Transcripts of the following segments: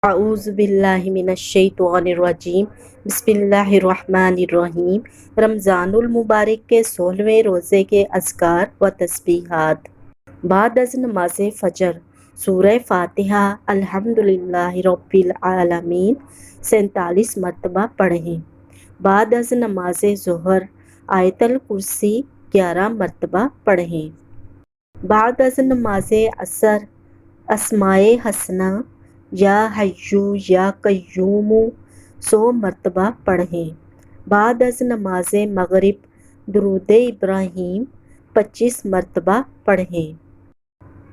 اعوذ باللہ من الشیطان الرجیم، بسم اللہ الرحمن الرحیم۔ رمضان المبارک کے 16ویں روزے کے اذکار و تسبیحات۔ بعد از نماز فجر سورہ فاتحہ الحمدللہ رب العالمین 47 مرتبہ پڑھیں۔ بعد از نماز ظہر آیت الکرسی 11 مرتبہ پڑھیں۔ بعد از نماز عصر اسماء حسنہ یا حیو یا قیوم 100 مرتبہ پڑھیں۔ بعد از نماز مغرب درود ابراہیم 25 مرتبہ پڑھیں۔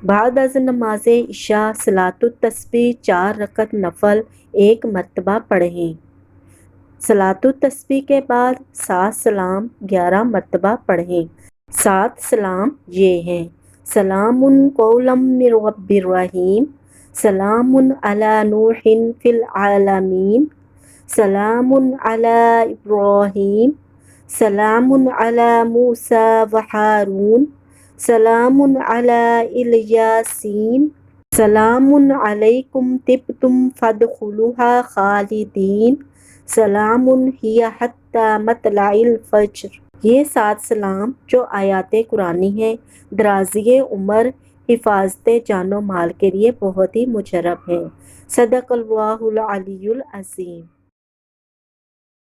بعد از نماز عشاء صلاۃ التسبیح 4 رکعت نفل 1 مرتبہ پڑھیں۔ صلاۃ التسبیح کے بعد 7 سلام 11 مرتبہ پڑھیں۔ 7 سلام یہ ہیں: سلام قولا من رب الرحیم، سلام علی نوح فی العالمین، سلام علی ابراہیم، سلام علی موسیٰ و ہارون، سلام علی الیاسین، سلام علیکم طبتم فادخلوها خالدین، سلام ہی حتی مطلع الفجر۔ یہ 7 سلام جو آیات قرآنی ہیں درازی عمر حفاظت جان و مال کے لیے بہت ہی مجرب ہیں۔ صدق اللہ العلی العظیم۔